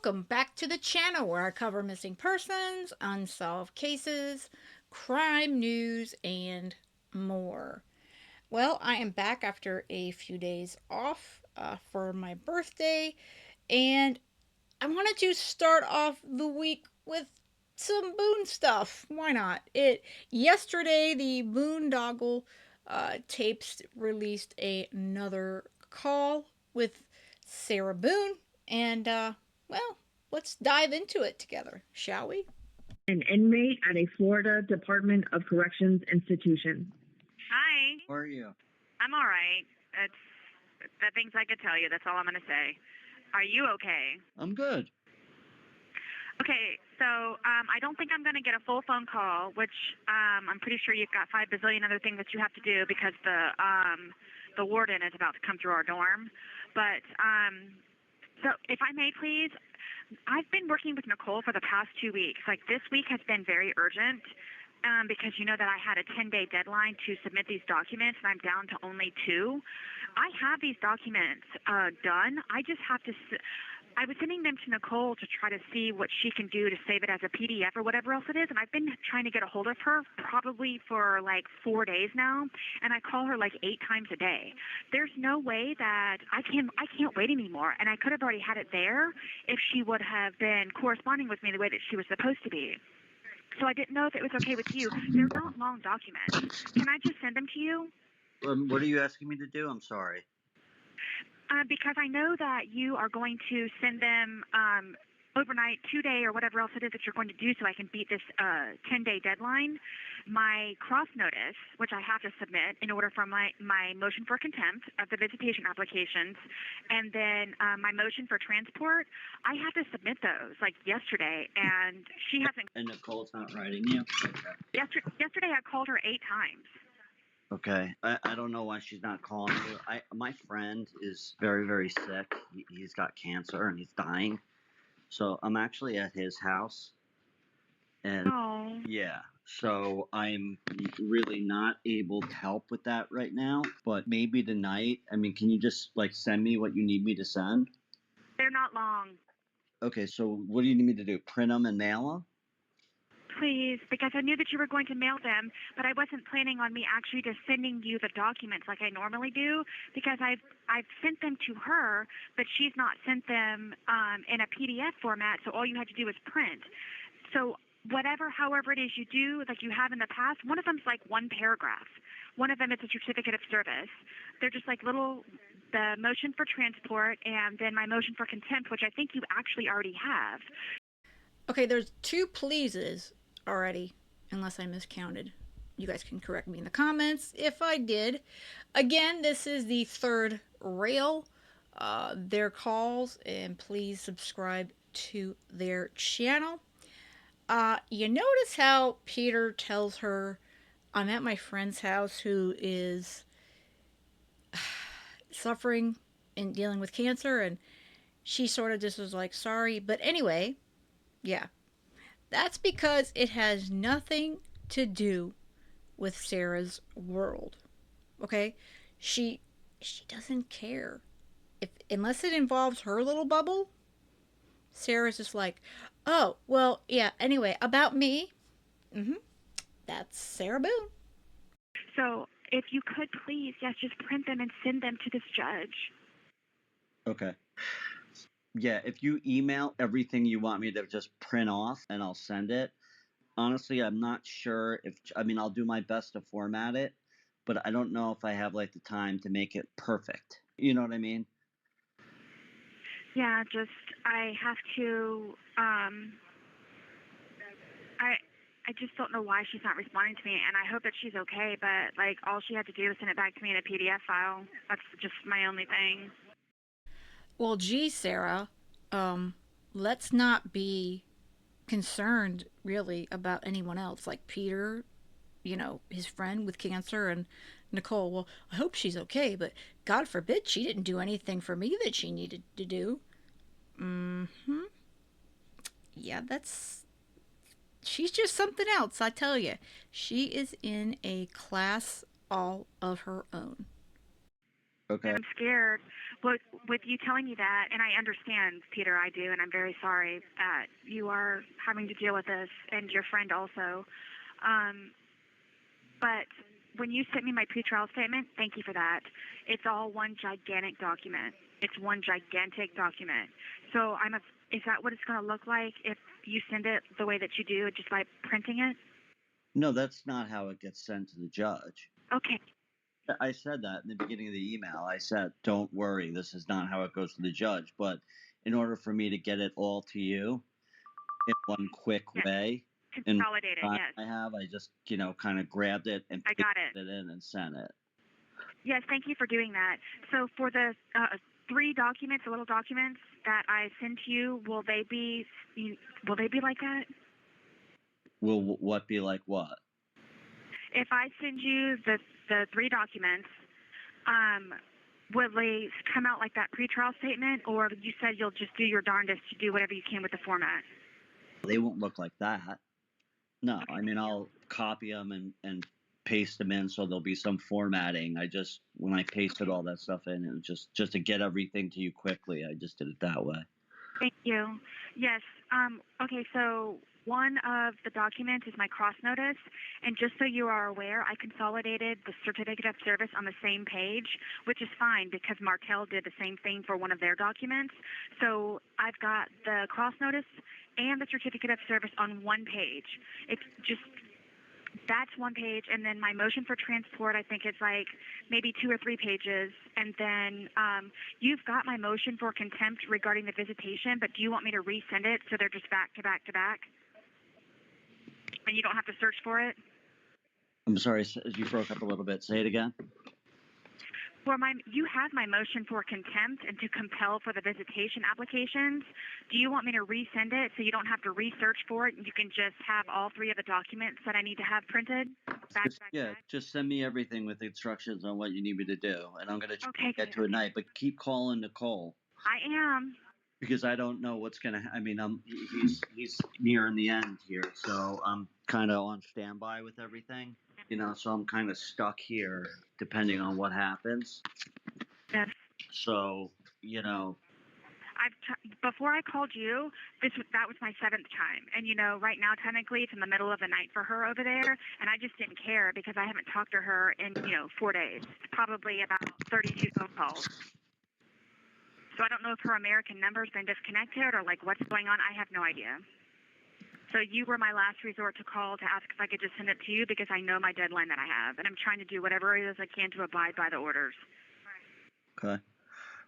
Welcome back to the channel where I cover missing persons, unsolved cases, crime news, and more. Well, I am back after a few days off for my birthday, and I wanted to start off the week with some Boone stuff. Why not? Yesterday the Boondoggle tapes released another call with Sarah Boone, and well, let's dive into it together, shall we? An inmate at a Florida Department of Corrections institution. Hi. How are you? I'm all right. It's the things I could tell you. That's all I'm going to say. Are you okay? I'm good. Okay, so I don't think I'm going to get a full phone call, which I'm pretty sure you've got 5 bazillion other things that you have to do because the warden is about to come through our dorm. But so if I may, please, I've been working with Nicole for the past 2 weeks. Like this week has been very urgent. Because you know that I had a 10-day deadline to submit these documents, and I'm down to only 2. I have these documents done. I just have to. I was sending them to Nicole to try to see what she can do to save it as a PDF or whatever else it is, and I've been trying to get a hold of her probably for like 4 days now, and I call her like 8 times a day. There's no way that I can't wait anymore, and I could have already had it there if she would have been corresponding with me the way that she was supposed to be. So I didn't know if it was okay with you. They're not long documents. Can I just send them to you? What are you asking me to do? I'm sorry. Because I know that you are going to send them overnight, 2-day, or whatever else it is that you're going to do so I can beat this 10-day deadline. My cross notice, which I have to submit in order for my motion for contempt of the visitation applications, and then my motion for transport, I have to submit those like yesterday, and she hasn't. And Nicole's not writing you? Okay. Yesterday I called her 8 times. Okay. I don't know why she's not calling you. My friend is very, very sick. He's got cancer and he's dying. So I'm actually at his house. And Oh. yeah, so I'm really not able to help with that right now. But maybe tonight, I mean, can you just like send me what you need me to send? They're not long. Okay, so what do you need me to do? Print them and mail them? Please, because I knew that you were going to mail them, but I wasn't planning on me actually just sending you the documents like I normally do, because I've sent them to her, but she's not sent them in a PDF format, so all you had to do was print. So however it is you do, like you have in the past, one of them's like 1 paragraph. One of them is a certificate of service. They're just like the motion for transport and then my motion for contempt, which I think you actually already have. Okay, there's 2 pleases already, unless I miscounted. You guys can correct me in the comments if I did. Again, this is the 3rd rail. Their calls, and please subscribe to their channel. You notice how Peter tells her, I'm at my friend's house who is suffering and dealing with cancer, and she sort of just was like, sorry. But anyway, yeah, that's because it has nothing to do with Sarah's world. Okay? She doesn't care. Unless it involves her little bubble, Sarah's just like, oh, well, yeah, anyway, about me. That's Sarah Boone. So if you could please, yes, just print them and send them to this judge. Okay. Yeah, if you email everything you want me to just print off and I'll send it. Honestly, I'm not sure I'll do my best to format it, but I don't know if I have like the time to make it perfect. You know what I mean? Yeah, I have to, I just don't know why she's not responding to me, and I hope that she's okay, but like all she had to do was send it back to me in a PDF file. That's just my only thing. Well, gee, Sarah, let's not be concerned really about anyone else, like Peter, his friend with cancer, and Nicole. Well, I hope she's okay, but God forbid she didn't do anything for me that she needed to do. Yeah, she's just something else, I tell you. She is in a class all of her own. Okay. And I'm scared. But with you telling me that, and I understand, Peter, I do, and I'm very sorry that you are having to deal with this, and your friend also. Um, but when you sent me my pretrial statement, thank you for that. It's all one gigantic document. It's one gigantic document. So is that what it's going to look like if you send it the way that you do, just by printing it? No, that's not how it gets sent to the judge. Okay. I said that in the beginning of the email. I said, don't worry, this is not how it goes to the judge. But in order for me to get it all to you in one quick Yes. way, in Consolidate it. time Yes. I just, kind of grabbed it and I got it. pasted it in and sent it. Yes, thank you for doing that. So for the 3 documents, the little documents that I send to you, will they be like that? Will what be like what? If I send you the 3 documents, will they come out like that pretrial statement, or you said you'll just do your darndest to do whatever you can with the format? They won't look like that. No, Okay, I mean, I'll copy them and paste them in, so there'll be some formatting. When I pasted all that stuff in, it was just to get everything to you quickly. I just did it that way. Thank you. Yes. Okay, so one of the documents is my cross notice, and just so you are aware, I consolidated the certificate of service on the same page, which is fine because Martel did the same thing for one of their documents. So I've got the cross notice and the certificate of service on one page. It's just that's one page, and then my motion for transport, I think it's like maybe 2 or 3 pages, and then you've got my motion for contempt regarding the visitation, but do you want me to resend it so they're just back to back to back, and you don't have to search for it? I'm sorry, you broke up a little bit. Say it again. You have my motion for contempt and to compel for the visitation applications. Do you want me to resend it so you don't have to research for it and you can just have all 3 of the documents that I need to have printed back to back to back? Just send me everything with instructions on what you need me to do, and I'm gonna try to get to it Okay. tonight. But keep calling Nicole I am. because I don't know what's gonna. I mean, he's nearing the end here, so I'm kind of on standby with everything. So I'm kind of stuck here depending on what happens. Yes. So, Before I called you, that was my 7th time, and right now technically it's in the middle of the night for her over there, and I just didn't care because I haven't talked to her in 4 days, probably about 32 phone calls. So I don't know if her American number's been disconnected or like what's going on. I have no idea. So you were my last resort to call to ask if I could just send it to you because I know my deadline that I have, and I'm trying to do whatever it is I can to abide by the orders. okay.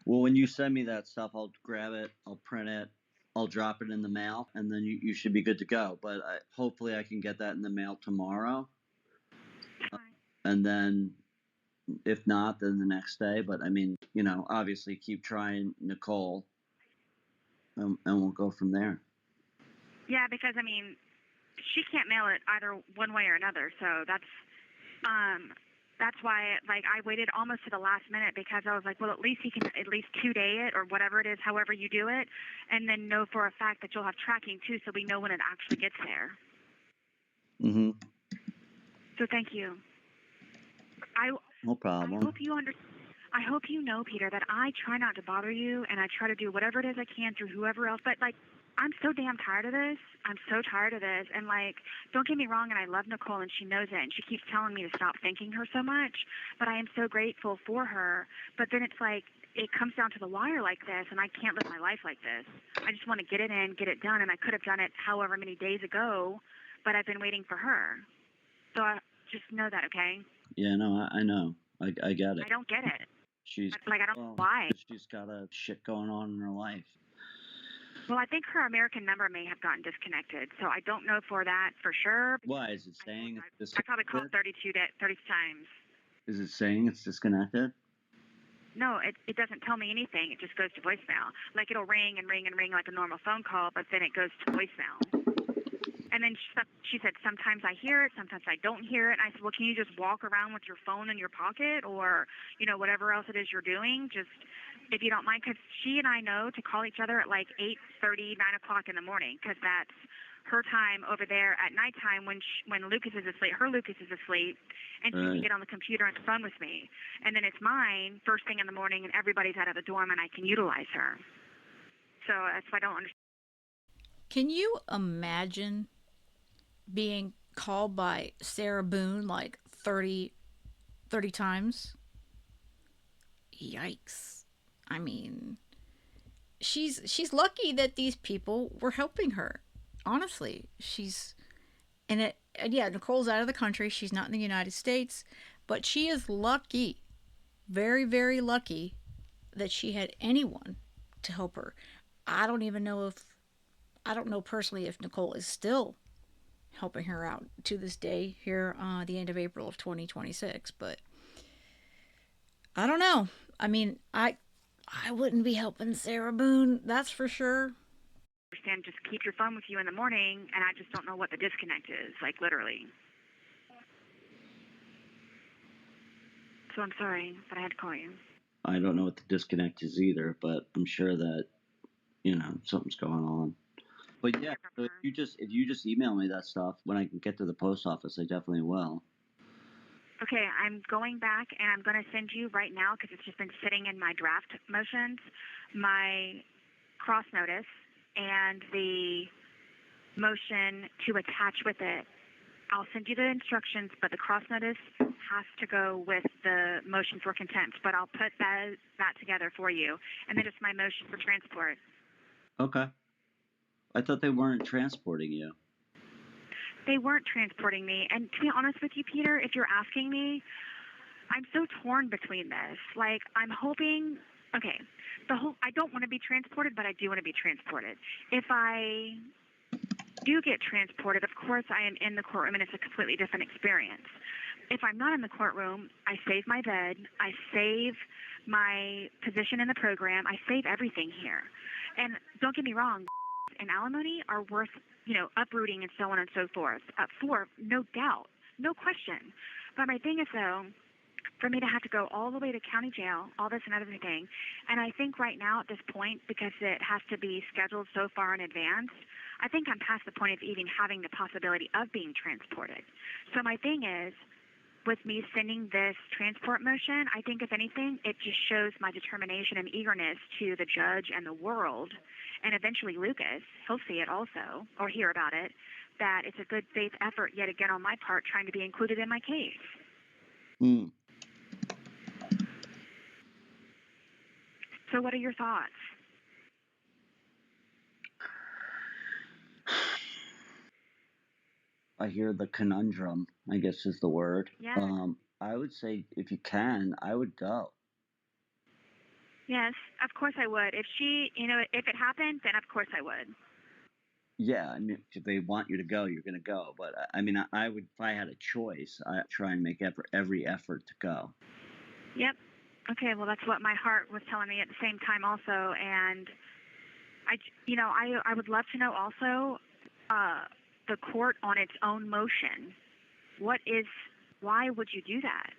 Well, when you send me that stuff, I'll grab it, I'll print it, I'll drop it in the mail, and then you should be good to go. But hopefully I can get that in the mail tomorrow. And then if not, then the next day. But I mean, obviously keep trying Nicole, and we'll go from there. Yeah, because I mean, she can't mail it either one way or another. So that's why like I waited almost to the last minute because I was like, well, at least he can at least 2-day it or whatever it is, however you do it, and then know for a fact that you'll have tracking too, so we know when it actually gets there. Mm-hmm. So thank you. No problem. I hope you know, Peter, that I try not to bother you, and I try to do whatever it is I can through whoever else. But like, I'm so damn tired of this. I'm so tired of this. And like, don't get me wrong, and I love Nicole, and she knows it, and she keeps telling me to stop thanking her so much. But I am so grateful for her. But then it's like, it comes down to the wire like this, and I can't live my life like this. I just want to get it in, get it done, and I could have done it however many days ago, but I've been waiting for her. So just know that, okay? Yeah, no, I know. I get it. I don't get it. She's like, I don't know why. She's got a shit going on in her life. Well, I think her American number may have gotten disconnected, so I don't know for that for sure. Why is it saying it's disconnected? I probably called 30 times. Is it saying it's disconnected? No, it doesn't tell me anything. It just goes to voicemail. Like it'll ring and ring and ring like a normal phone call, but then it goes to voicemail. And then she said, sometimes I hear it, sometimes I don't hear it. And I said, well, can you just walk around with your phone in your pocket or, whatever else it is you're doing? Just, if you don't mind, because she and I know to call each other at like 8:30, 9 o'clock in the morning, because that's her time over there at nighttime when Lucas is asleep, her Lucas is asleep, and she can get on the computer and the phone with me. And then it's mine first thing in the morning, and everybody's out of the dorm, and I can utilize her. So that's why I don't understand. Can you imagine being called by Sarah Boone like 30 times? Yikes. I mean, she's lucky that these people were helping her. Honestly, and yeah, Nicole's out of the country. She's not in the United States, but she is lucky, very very lucky that she had anyone to help her. I don't even know if I don't know personally if Nicole is still helping her out to this day here the end of April of 2026, but I don't know. I mean, I wouldn't be helping Sarah Boone, that's for sure. Just keep your phone with you in the morning, and I just don't know what the disconnect is, like literally. So I'm sorry, but I had to call you. I don't know what the disconnect is either, but I'm sure that something's going on. But yeah, so if you just email me that stuff when I can get to the post office, I definitely will. Okay, I'm going back and I'm going to send you right now, because it's just been sitting in my draft motions, my cross notice and the motion to attach with it. I'll send you the instructions, but the cross notice has to go with the motion for contempt. But I'll put that together for you, and then just my motion for transport. Okay. I thought they weren't transporting you. They weren't transporting me, and to be honest with you, Peter, if you're asking me, I'm so torn between this. Like, I'm hoping, okay, I don't want to be transported, but I do want to be transported. If I do get transported, of course I am in the courtroom, and it's a completely different experience. If I'm not in the courtroom, I save my bed, I save my position in the program, I save everything here. And don't get me wrong, and alimony are worth, uprooting and so on and so forth. For no doubt, no question. But my thing is, though, for me to have to go all the way to county jail, all this and everything, and I think right now at this point, because it has to be scheduled so far in advance, I think I'm past the point of even having the possibility of being transported. So my thing is, with me sending this transport motion, I think if anything, it just shows my determination and eagerness to the judge and the world, and eventually Lucas, he'll see it also, or hear about it, that it's a good faith effort yet again on my part trying to be included in my case. So what are your thoughts? I hear the conundrum, I guess is the word. Yes. I would say if you can, I would go. Yes, of course I would. If if it happened, then of course I would. Yeah, I mean, if they want you to go, you're going to go. But I mean, I would, if I had a choice, I'd try and make every effort to go. Yep. Okay, well, that's what my heart was telling me at the same time also. And I would love to know also the court on its own motion. Why would you do that?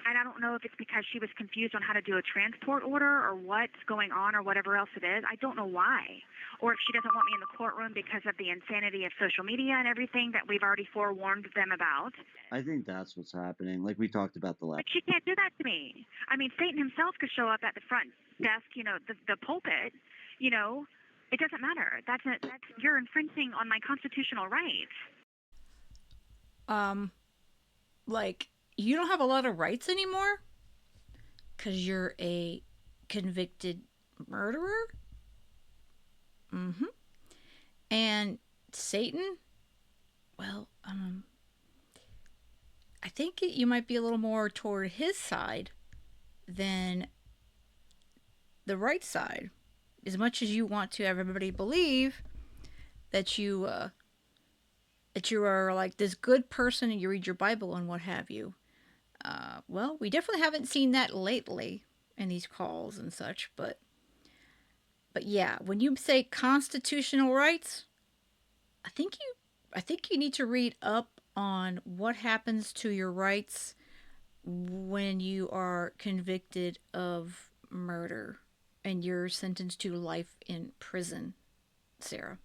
And I don't know if it's because she was confused on how to do a transport order or what's going on or whatever else it is. I don't know why. Or if she doesn't want me in the courtroom because of the insanity of social media and everything that we've already forewarned them about. I think that's what's happening. Like we talked about the last. But she can't do that to me. I mean, Satan himself could show up at the front desk, the pulpit, It doesn't matter. You're infringing on my constitutional rights. Like, you don't have a lot of rights anymore? Because you're a convicted murderer? Mm-hmm. And Satan? Well, I think you might be a little more toward his side than the right side. As much as you want to have everybody believe that you are like this good person and you read your Bible and what have you. Well, we definitely haven't seen that lately in these calls and such, but yeah, when you say constitutional rights, I think you need to read up on what happens to your rights when you are convicted of murder and you're sentenced to life in prison, Sarah.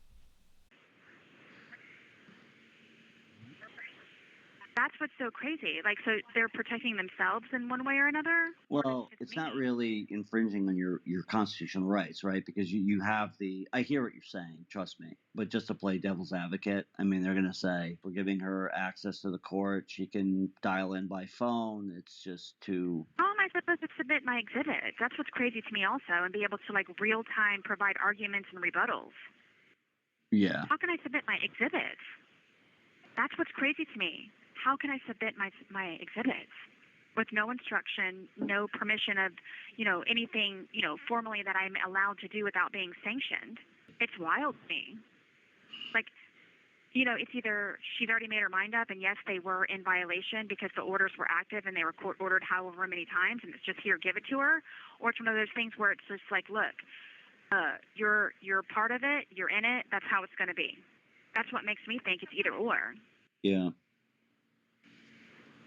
that's what's so crazy. Like, so they're protecting themselves in one way or another? Well, Or it's me? not really infringing on your constitutional rights, right? Because you have the. I hear what you're saying, trust me. But just to play devil's advocate, I mean, they're going to say we're giving her access to the court. She can dial in by phone. It's just too. How am I supposed to submit my exhibits? That's what's crazy to me also, and be able to like real time provide arguments and rebuttals. Yeah. How can I submit my exhibits? That's what's crazy to me. How can I submit my exhibits with no instruction, no permission of, anything, formally that I'm allowed to do without being sanctioned? It's wild to me. Like, it's either she's already made her mind up, and yes, they were in violation because the orders were active and they were court ordered however many times, and it's just here, give it to her, or it's one of those things where it's just like, look, you're part of it, you're in it, that's how it's going to be. That's what makes me think it's either or. Yeah.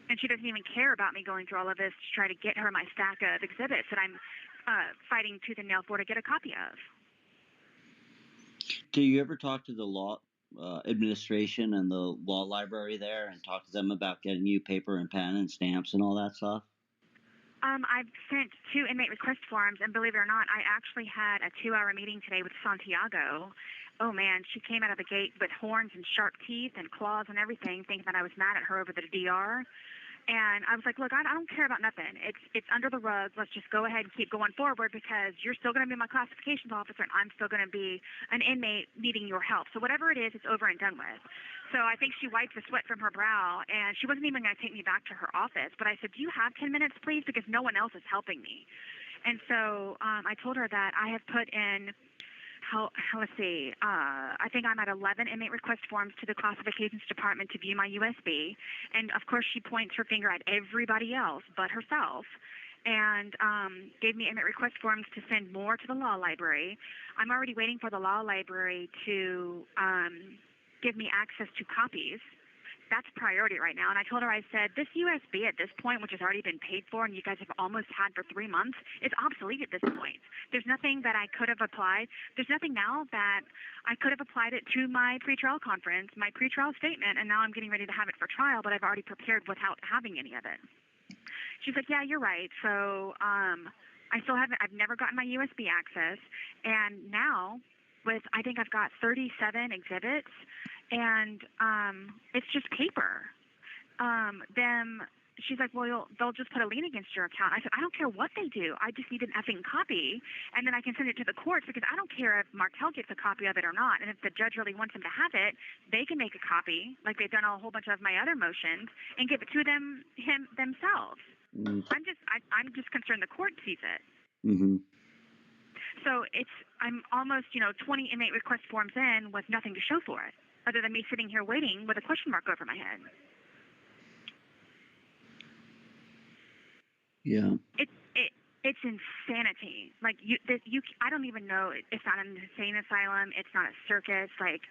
And she doesn't even care about me going through all of this to try to get her my stack of exhibits that I'm fighting tooth and nail for to get a copy of. Do you ever talk to the law administration and the law library there and talk to them about getting you paper and pen and stamps and all that stuff? I've sent 2 inmate request forms, and believe it or not, I actually had a 2-hour meeting today with Santiago. Oh man, she came out of the gate with horns and sharp teeth and claws and everything, thinking that I was mad at her over the DR. And I was like, look, I don't care about nothing. It's under the rug. Let's just go ahead and keep going forward because you're still going to be my classifications officer and I'm still going to be an inmate needing your help. So whatever it is, it's over and done with. So I think she wiped the sweat from her brow and she wasn't even going to take me back to her office. But I said, do you have 10 minutes, please? Because no one else is helping me. And so I told her that I have put in let's see, I think I'm at 11 inmate request forms to the classifications department to view my USB. And of course, she points her finger at everybody else but herself and gave me inmate request forms to send more to the law library. I'm already waiting for the law library to give me access to copies. That's priority right now. And I told her, I said, this USB at this point, which has already been paid for and you guys have almost had for 3 months, is obsolete at this point. There's nothing that I could have applied. There's nothing now that I could have applied it to my pretrial conference, my pretrial statement, and now I'm getting ready to have it for trial, but I've already prepared without having any of it. She's like, yeah, you're right. So I've never gotten my USB access. And now I think I've got 37 exhibits, and it's just paper. She's like, well, they'll just put a lien against your account. I said, I don't care what they do. I just need an effing copy, and then I can send it to the courts because I don't care if Martel gets a copy of it or not. And if the judge really wants him to have it, they can make a copy, like they've done a whole bunch of my other motions, and give it to him themselves. Mm-hmm. I'm just concerned the court sees it. Mm-hmm. So I'm almost 20 inmate request forms in with nothing to show for it, other than me sitting here waiting with a question mark over my head. Yeah. It's insanity. Like I don't even know. It's not an insane asylum. It's not a circus. Like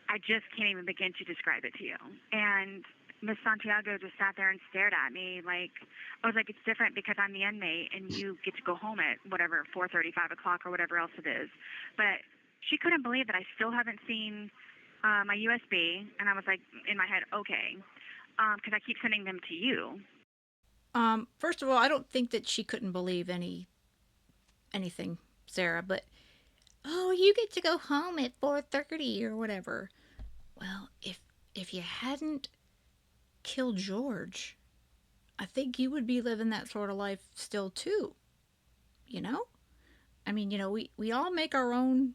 I just can't even begin to describe it to you. And Miss Santiago just sat there and stared at me like, I was like, it's different because I'm the inmate and you get to go home at whatever, 4:30, 5 o'clock or whatever else it is. But she couldn't believe that I still haven't seen my USB. And I was like, in my head, okay, because I keep sending them to you. First of all, I don't think that she couldn't believe anything, Sarah, but oh, you get to go home at 4:30 or whatever. Well, if you hadn't killed George, I think you would be living that sort of life still too. You know? I mean, we all make our own,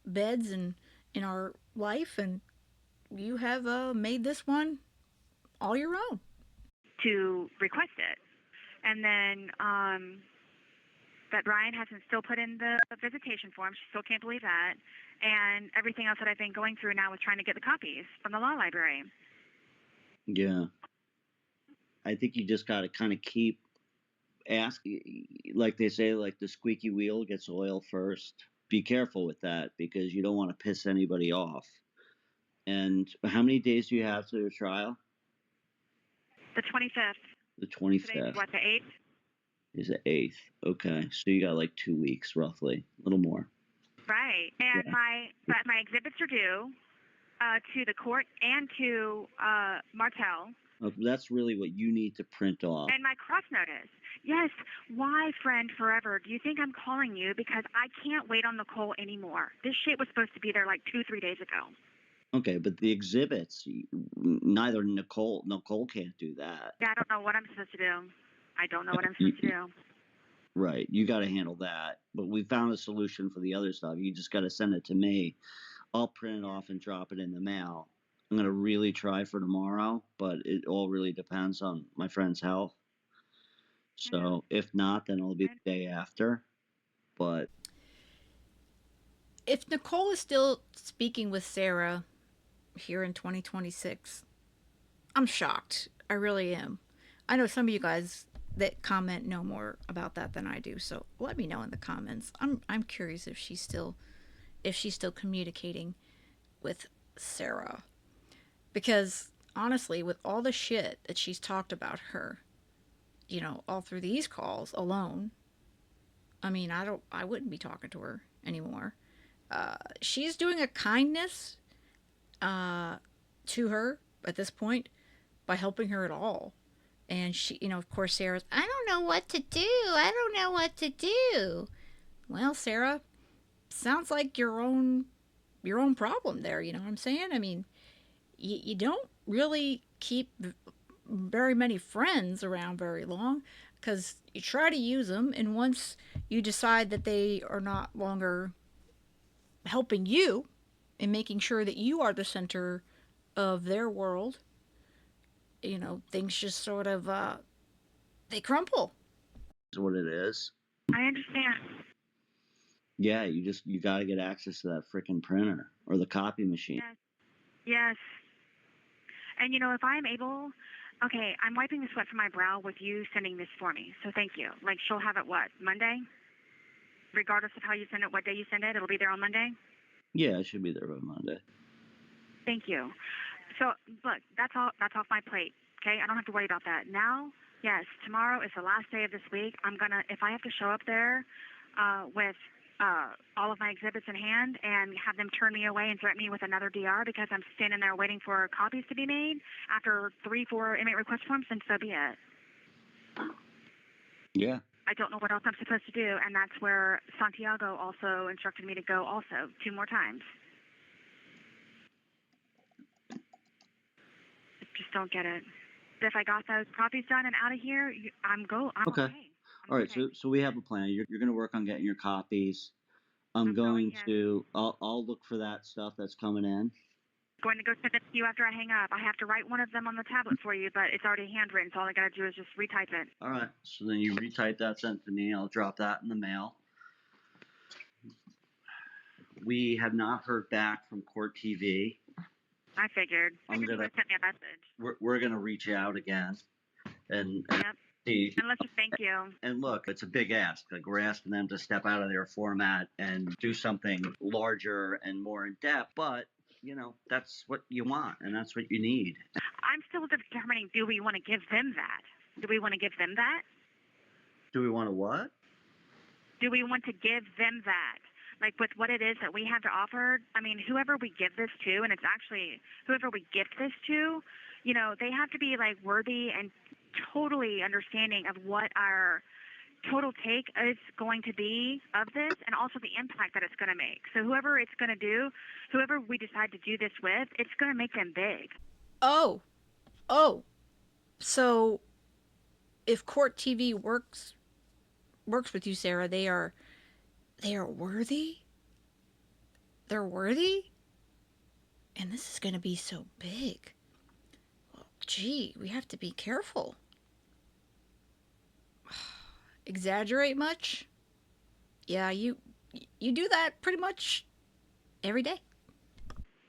beds and in our life, and you have made this one all your own. To request it. And then that Ryan hasn't still put in the visitation form. She still can't believe that. And everything else that I've been going through now is trying to get the copies from the law library. Yeah. I think you just got to kind of keep asking, like they say, like the squeaky wheel gets oil first. Be careful with that because you don't want to piss anybody off. And how many days do you have to the trial? The 25th. The 25th. Today's what, the 8th? Is the 8th. Okay. So you got like 2 weeks roughly, a little more. Right. And my exhibits are due. to the court and to Martel. That's really what you need to print off. And my cross notice. Yes, why, friend, forever? Do you think I'm calling you? Because I can't wait on Nicole anymore. This shit was supposed to be there like 2-3 days ago. Okay, but the exhibits, neither Nicole can't do that. Yeah, I don't know what I'm supposed to do. I don't know what I'm supposed to do. Right, you got to handle that. But we found a solution for the other stuff. You just got to send it to me. I'll print it off and drop it in the mail. I'm going to really try for tomorrow, but it all really depends on my friend's health. So if not, then it'll be the day after. But If Nicole is still speaking with Sarah here in 2026, I'm shocked. I really am. I know some of you guys that comment know more about that than I do, so let me know in the comments. I'm curious if she's still communicating with Sarah. Because honestly, with all the shit that she's talked about her, all through these calls alone, I mean, I wouldn't be talking to her anymore. She's doing a kindness to her at this point by helping her at all. And she, of course, Sarah's, I don't know what to do. I don't know what to do. Well, Sarah, sounds like your own problem there. You know what I'm saying? I mean, you don't really keep very many friends around very long because you try to use them, and once you decide that they are not longer helping you and making sure that you are the center of their world, things just sort of they crumple. That's what it is. I understand. Yeah, you got to get access to that freaking printer or the copy machine. Yes. And if I'm able, okay, I'm wiping the sweat from my brow with you sending this for me. So thank you. Like, she'll have it what, Monday? Regardless of how you send it, what day you send it, it'll be there on Monday? Yeah, it should be there by Monday. Thank you. So look, that's off my plate. Okay, I don't have to worry about that now. Yes, tomorrow is the last day of this week. If I have to show up there with all of my exhibits in hand and have them turn me away and threaten me with another DR because I'm standing there waiting for copies to be made after 3-4 inmate request forms, then so be it. Yeah. I don't know what else I'm supposed to do, and that's where Santiago also instructed me to go also 2 more times. Just don't get it. If I got those copies done and out of here, I'm okay. All right, so we have a plan. You're going to work on getting your copies. I'm going to I'll look for that stuff that's coming in. Going to go send it to you after I hang up. I have to write one of them on the tablet for you, but it's already handwritten, so all I got to do is just retype it. All right, so then you retype that, send it to me. I'll drop that in the mail. We have not heard back from Court TV. I figured. You would have sent me a message. We're going to reach out again and see. And let's just thank you. And look, it's a big ask. Like, we're asking them to step out of their format and do something larger and more in depth, but that's what you want and that's what you need. I'm still determining, do we want to give them that? Do we want to give them that? Do we want to what? Do we want to give them that? Like, with what it is that we have to offer, I mean, whoever we give this to, and it's actually whoever we gift this to, they have to be, like, worthy and totally understanding of what our total take is going to be of this and also the impact that it's going to make. So whoever it's going to do, whoever we decide to do this with, it's going to make them big. Oh. So if Court TV works with you, Sarah, they are worthy? They're worthy? And this is going to be so big. Well, gee, we have to be careful. Exaggerate much? Yeah, you do that pretty much every day.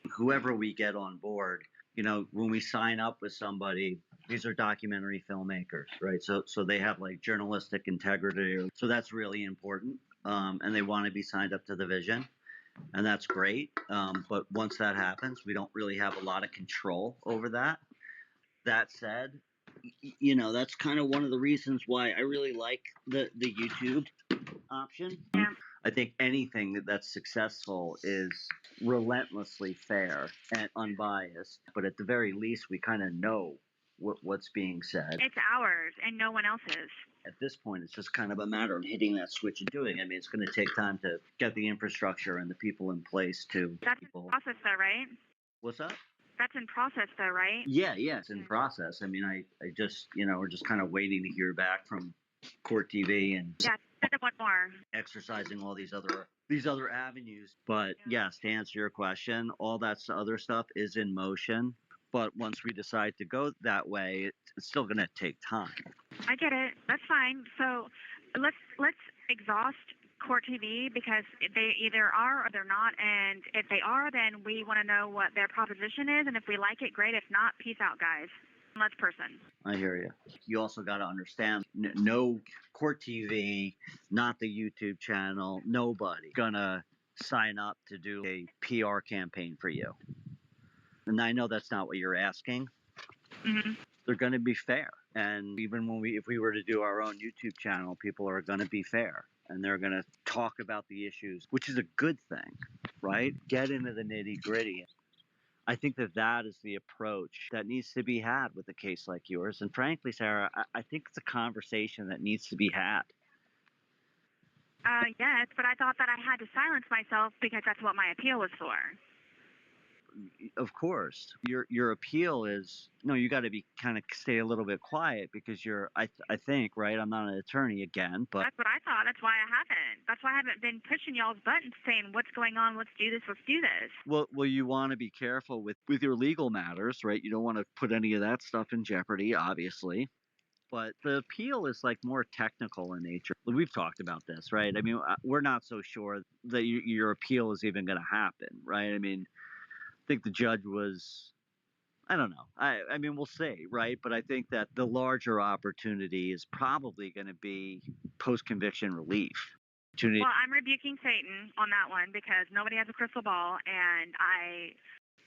Whoever we get on board, when we sign up with somebody, these are documentary filmmakers, right? So they have like journalistic integrity. So that's really important. And they want to be signed up to the vision. And that's great. But once that happens, we don't really have a lot of control over that. That said, that's kind of one of the reasons why I really like the YouTube option. Yeah. I think anything that's successful is relentlessly fair and unbiased, but at the very least, we kind of know what's being said. It's ours and no one else's. At this point, it's just kind of a matter of hitting that switch and doing it. I mean, it's going to take time to get the infrastructure and the people in place to. That's in process, though, right? What's that? That's in process, though, right? Yeah, it's in process. I mean, I just, we're just kind of waiting to hear back from Court TV and Yeah, one more. Exercising all these other avenues. But yes, to answer your question, all that other stuff is in motion. But once we decide to go that way, it's still going to take time. I get it. That's fine. So let's exhaust Court TV because they either are or they're not. And if they are, then we want to know what their proposition is. And if we like it, great. If not, peace out, guys. Let's person. I hear you. You also got to understand, no Court TV, not the YouTube channel, nobody gonna sign up to do a PR campaign for you. And I know that's not what you're asking. Mm-hmm. They're going to be fair. And even if we were to do our own YouTube channel, people are going to be fair. And they're going to talk about the issues, which is a good thing, right? Get into the nitty gritty. I think that is the approach that needs to be had with a case like yours. And frankly, Sarah, I think it's a conversation that needs to be had. Yes, but I thought that I had to silence myself because that's what my appeal was for. Of course, your appeal is you got to be kind of stay a little bit quiet because I think, right, I'm not an attorney again, but that's what I thought. That's why I haven't. That's why I haven't been pushing y'all's buttons saying what's going on, let's do this. Well, you want to be careful with your legal matters, right? You don't want to put any of that stuff in jeopardy, obviously. But the appeal is like more technical in nature. We've talked about this, right? I mean, we're not so sure that your appeal is even going to happen, right? I mean, I think the judge was, I don't know. I mean, we'll see, right? But I think that the larger opportunity is probably going to be post-conviction relief. Well, I'm rebuking Satan on that one because nobody has a crystal ball, and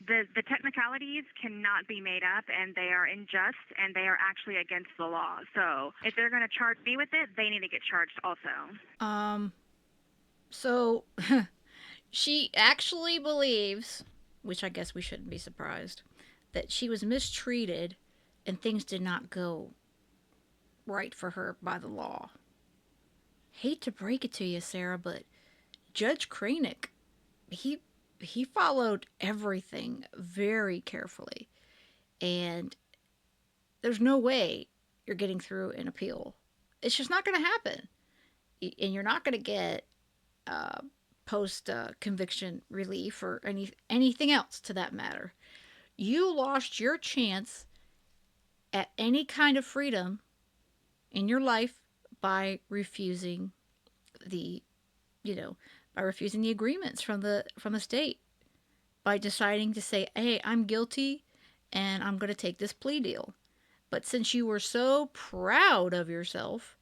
the technicalities cannot be made up, and they are unjust, and they are actually against the law. So if they're going to charge me with it, they need to get charged also. So she actually believes, which I guess we shouldn't be surprised, that she was mistreated and things did not go right for her by the law. Hate to break it to you, Sarah, but Judge Kranick, he followed everything very carefully, and there's no way you're getting through an appeal. It's just not going to happen, and you're not going to get post conviction relief or anything else to that matter. You lost your chance at any kind of freedom in your life by refusing the by refusing the agreements from the state, by deciding to say, hey, I'm guilty and I'm going to take this plea deal. But since you were so proud of yourself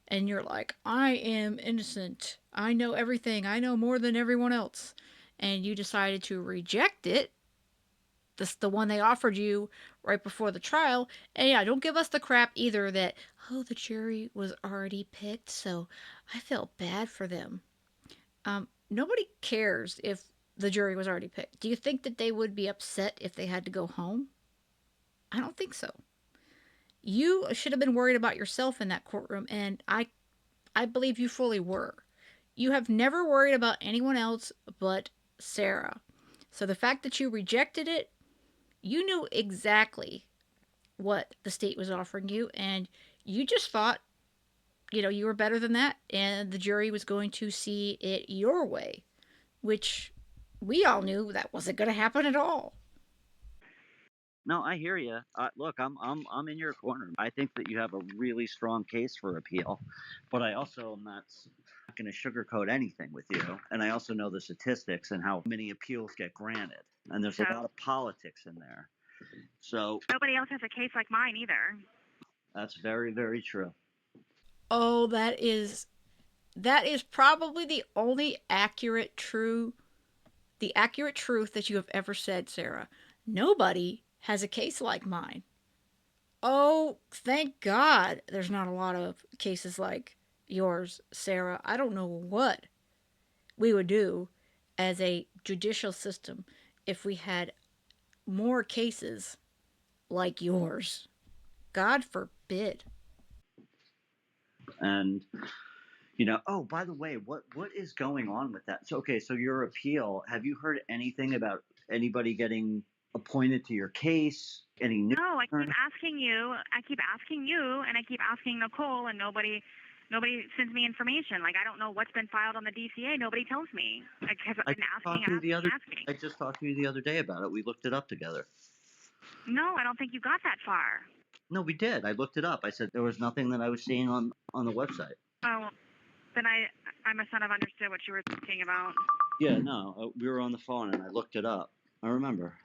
and you're like, I am innocent, I know everything, I know more than everyone else, and you decided to reject it, the one they offered you right before the trial. And yeah, don't give us the crap either that, oh, the jury was already picked, so I felt bad for them. Nobody cares if the jury was already picked. Do you think that they would be upset if they had to go home? I don't think so. You should have been worried about yourself in that courtroom, and I believe you fully were. You have never worried about anyone else but Sarah. So the fact that you rejected it, you knew exactly what the state was offering you, and you just thought, you were better than that, and the jury was going to see it your way, which we all knew that wasn't going to happen at all. No, I hear you. Look, I'm in your corner. I think that you have a really strong case for appeal, but I also am not going to sugarcoat anything with you. And I also know the statistics and how many appeals get granted, and there's a lot of politics in there. So nobody else has a case like mine either. That's very, very true. Oh, that is probably the only accurate truth that you have ever said, Sarah. Nobody has a case like mine. Oh, thank God there's not a lot of cases like yours, Sarah. I don't know what we would do as a judicial system if we had more cases like yours. God forbid. And oh, by the way, what is going on with that? So okay, so your appeal, have you heard anything about anybody getting appointed to your case? Any new No, I keep asking you. I keep asking you, and I keep asking Nicole, and nobody sends me information. Like I don't know what's been filed on the DCA. Nobody tells me. Like, I've been asking. I just talked to you the other day about it. We looked it up together. No, I don't think you got that far. No, we did. I looked it up. I said there was nothing that I was seeing on the website. Oh, then I must not have understood what you were talking about. Yeah, no, we were on the phone and I looked it up. I remember.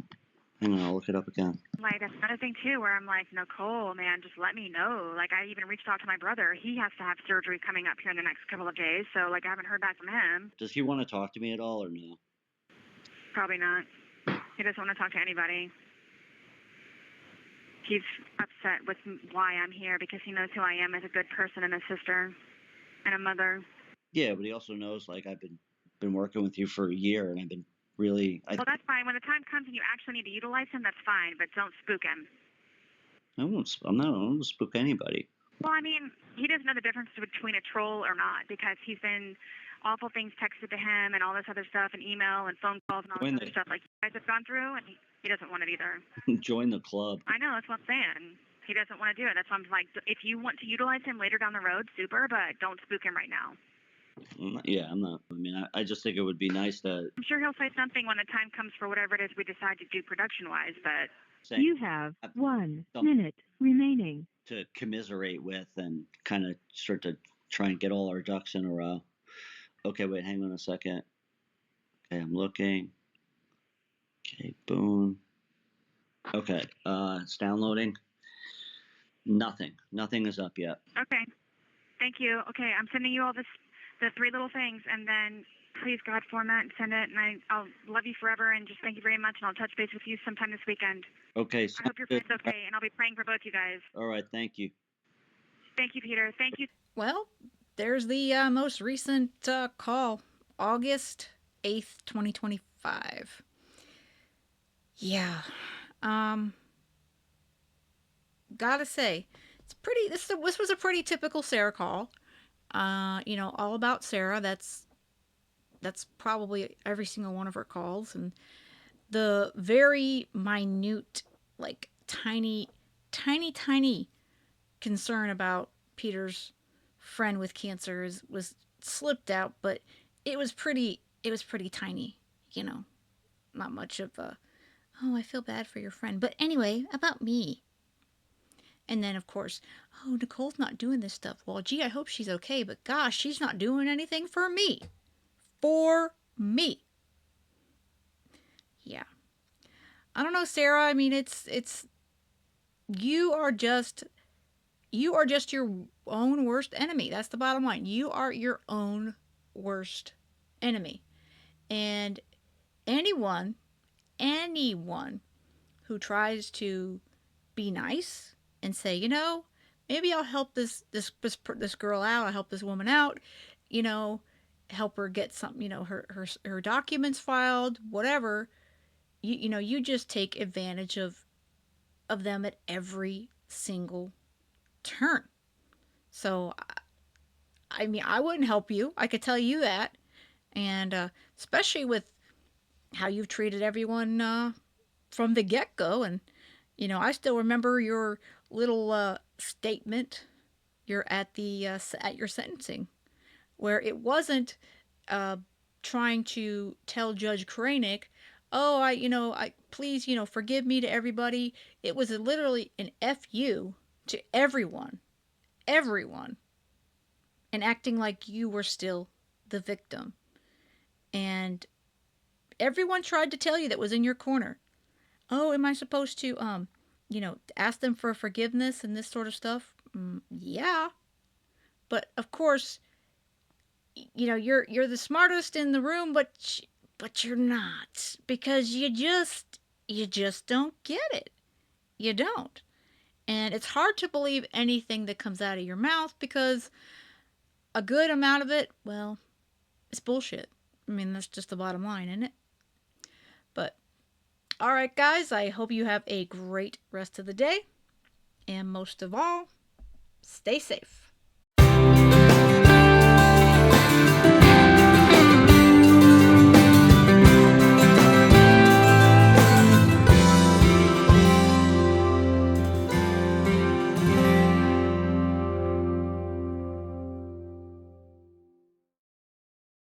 Hang on, I'll look it up again. Like that's another thing too, where I'm like, Nicole, man, just let me know. Like I even reached out to my brother. He has to have surgery coming up here in the next couple of days, so like I haven't heard back from him. Does he want to talk to me at all or no? Probably not. He doesn't want to talk to anybody. He's upset with why I'm here because he knows who I am as a good person and a sister and a mother. Yeah, but he also knows like I've been working with you for a year and I've been really. Well, that's fine. When the time comes and you actually need to utilize him, that's fine, but don't spook him. I won't spook anybody. Well, I mean, he doesn't know the difference between a troll or not because he's been awful things texted to him and all this other stuff and email and phone calls and all this other stuff like you guys have gone through, and he doesn't want it either. Join the club. I know, that's what I'm saying. He doesn't want to do it. That's why I'm like, if you want to utilize him later down the road, super, but don't spook him right now. Yeah, I'm not. I mean, I just think it would be nice to. I'm sure he'll say something when the time comes for whatever it is we decide to do production-wise, but. You have 1 minute remaining. To commiserate with and kind of start to try and get all our ducks in a row. Okay, wait, hang on a second. Okay, I'm looking. Okay, Boone. Okay, it's downloading. Nothing is up yet. Okay, thank you. Okay, I'm sending you all the 3 little things, and then please, God, format and send it, and I'll love you forever, and just thank you very much, and I'll touch base with you sometime this weekend. Okay. I hope your friend's okay, and I'll be praying for both you guys. All right, thank you. Thank you, Peter. Thank you. Well, there's the most recent call, August 8th, 2025. Yeah. Gotta say, it's pretty. This was a pretty typical Sarah call. All about Sarah. That's probably every single one of her calls, and the very minute, like tiny concern about Peter's friend with cancer was slipped out, but it was pretty tiny. Not much of a, oh, I feel bad for your friend, but anyway, about me. And then, of course, oh, Nicole's not doing this stuff. Well, gee, I hope she's okay, but gosh, she's not doing anything for me. For me. Yeah. I don't know, Sarah. I mean, it's you are just your own worst enemy. That's the bottom line. You are your own worst enemy. And anyone who tries to be nice and say, maybe I'll help this girl out, I'll help this woman out, help her get some, her documents filed, whatever. You just take advantage of them at every single turn. So, I mean, I wouldn't help you. I could tell you that. And especially with how you've treated everyone from the get-go. And, I still remember your little statement you're at your sentencing, where it wasn't trying to tell Judge Kranek, oh, I please, forgive me to everybody. It was literally an FU to everyone, and acting like you were still the victim. And everyone tried to tell you that was in your corner. Oh, am I supposed to, ask them for forgiveness and this sort of stuff? Yeah. But of course, you're the smartest in the room, but you're not, because you just don't get it. You don't. And it's hard to believe anything that comes out of your mouth, because a good amount of it, well, it's bullshit. I mean, that's just the bottom line, isn't it? But all right, guys, I hope you have a great rest of the day. And most of all, stay safe.